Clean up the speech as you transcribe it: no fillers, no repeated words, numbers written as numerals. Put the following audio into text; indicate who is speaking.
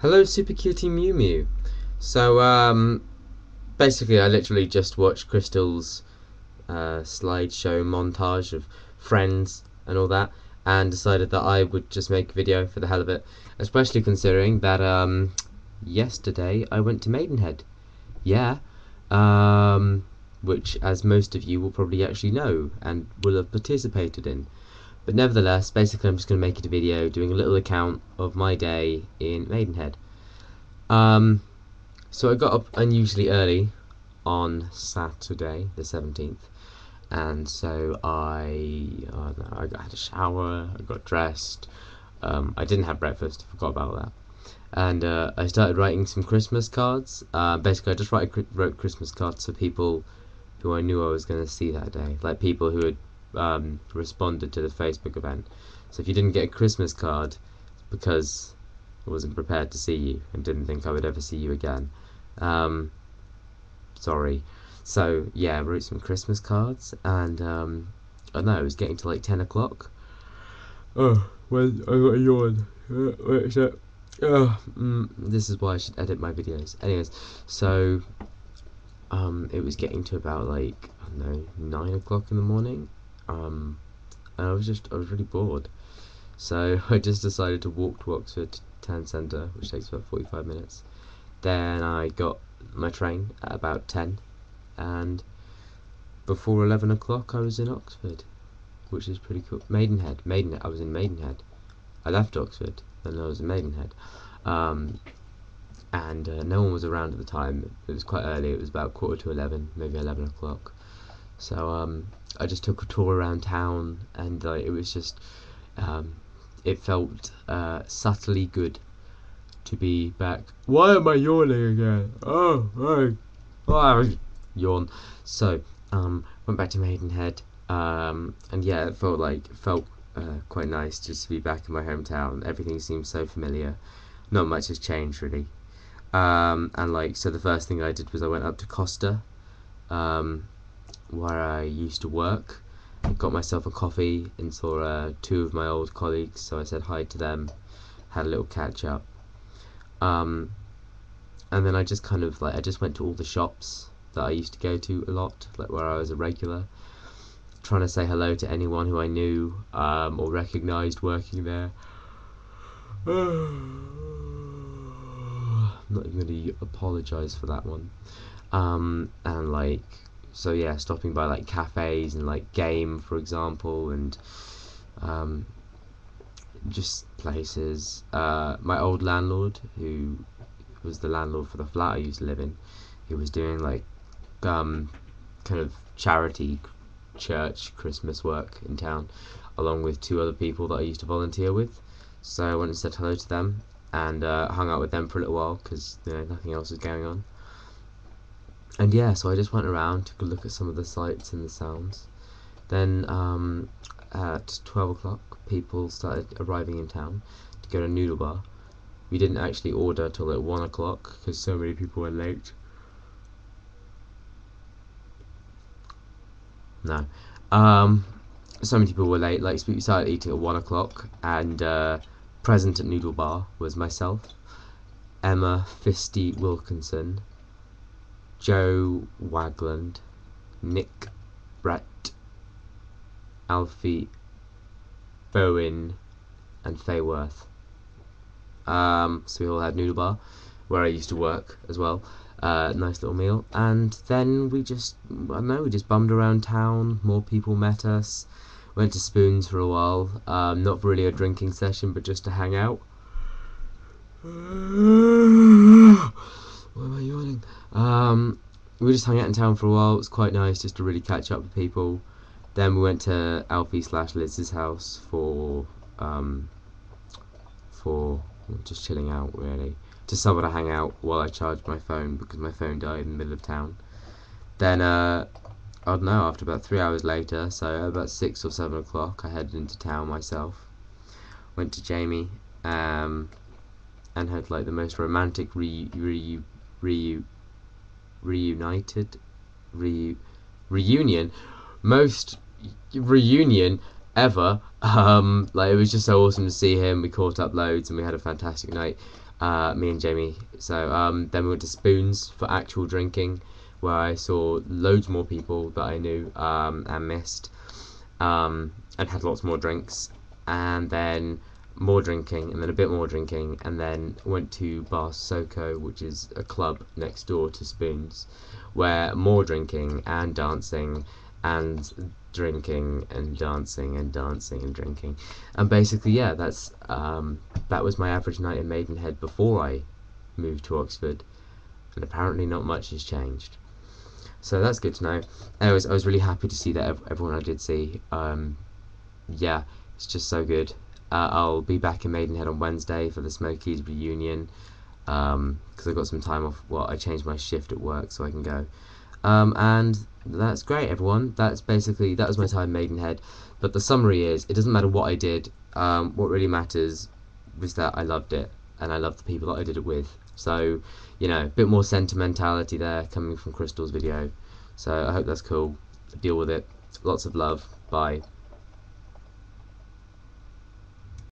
Speaker 1: Hello, Super Cutie Mew Mew. So, basically, I literally just watched Crystal's slideshow montage of Friends and all that, and decided that I would just make a video for the hell of it, especially considering that, yesterday I went to Maidenhead. Yeah, which, as most of you will probably actually know and will have participated in. But nevertheless, basically, I'm just going to make it a video doing a little account of my day in Maidenhead. Um, so I got up unusually early on Saturday, the 17th, and so I had a shower, I got dressed. I didn't have breakfast, forgot about that, and I started writing some Christmas cards. Basically, I just wrote Christmas cards for people who I knew I was going to see that day, like people who had responded to the Facebook event. So if you didn't get a Christmas card, it's because I wasn't prepared to see you and didn't think I would ever see you again. Um, Sorry. So yeah, I wrote some Christmas cards, and I don't know, it was getting to like 10 o'clock. Oh, when I got a yawn. Wait a sec. This is why I should edit my videos. Anyways, so it was getting to about like, I don't know, 9 o'clock in the morning. And I was really bored. So I just decided to walk to Oxford Town Centre, which takes about 45 minutes. Then I got my train at about 10, and before 11 o'clock I was in Oxford, which is pretty cool. Maidenhead, I was in Maidenhead. I left Oxford, and I was in Maidenhead. And no one was around at the time. It was quite early, it was about quarter to 11, maybe 11 o'clock. So I just took a tour around town, and it was just, it felt subtly good to be back. Why am I yawning again? Yawn. So, went back to Maidenhead, and yeah, it felt quite nice just to be back in my hometown. Everything seems so familiar. Not much has changed really. And so the first thing I did was I went up to Costa, where I used to work. I got myself a coffee and saw two of my old colleagues, so I said hi to them, had a little catch up. And then I just I just went to all the shops that I used to go to a lot, like where I was a regular, trying to say hello to anyone who I knew or recognised working there. I'm not even going to apologise for that one. So yeah, stopping by like cafes and like Game, for example, and just places. My old landlord, who was the landlord for the flat I used to live in, he was doing kind of charity church Christmas work in town, along with two other people that I used to volunteer with. So I went and said hello to them, and hung out with them for a little while because nothing else was going on. And yeah, so I just went around, took a look at some of the sights and the sounds. Then at 12 o'clock, people started arriving in town to go to Noodle Bar. We didn't actually order till at 1 o'clock because so many people were late. No. So many people were late. We started eating at 1 o'clock, and present at Noodle Bar was myself, Emma Fisty Wilkinson, Joe Wagland, Nick Brett, Alfie Bowen, and Faye Worth. So we all had Noodle Bar, where I used to work as well. Nice little meal, and then we just bummed around town. More people met us. Went to Spoons for a while. Not really a drinking session, but just to hang out. Why am I yawning? We just hung out in town for a while. It was quite nice just to really catch up with people. Then we went to Alfie/Liz's house for just chilling out, really. Just somewhere to hang out while I charged my phone, because my phone died in the middle of town. Then I don't know, after about 3 hours later, so about 6 or 7 o'clock, I headed into town myself. Went to Jamie, and had like the most romantic reunion. Most reunion ever. Like, it was just so awesome to see him. We caught up loads and we had a fantastic night, me and Jamie. So then we went to Spoons for actual drinking, where I saw loads more people that I knew and missed, and had lots more drinks, and then more drinking, and then a bit more drinking, and then went to Bar Soko, which is a club next door to Spoons, where more drinking and dancing and drinking and dancing and dancing and drinking, and basically, yeah, that was my average night in Maidenhead before I moved to Oxford, and apparently not much has changed. So that's good to know. Anyways, I was really happy to see that everyone I did see. Yeah, it's just so good. I'll be back in Maidenhead on Wednesday for the Smokies reunion, because I got some time off. Well, I changed my shift at work so I can go. And that's great, everyone. That was my time in Maidenhead. But the summary is, it doesn't matter what I did. What really matters was that I loved it, and I loved the people that I did it with. So, a bit more sentimentality there coming from Crystal's video. So I hope that's cool. Deal with it. Lots of love. Bye.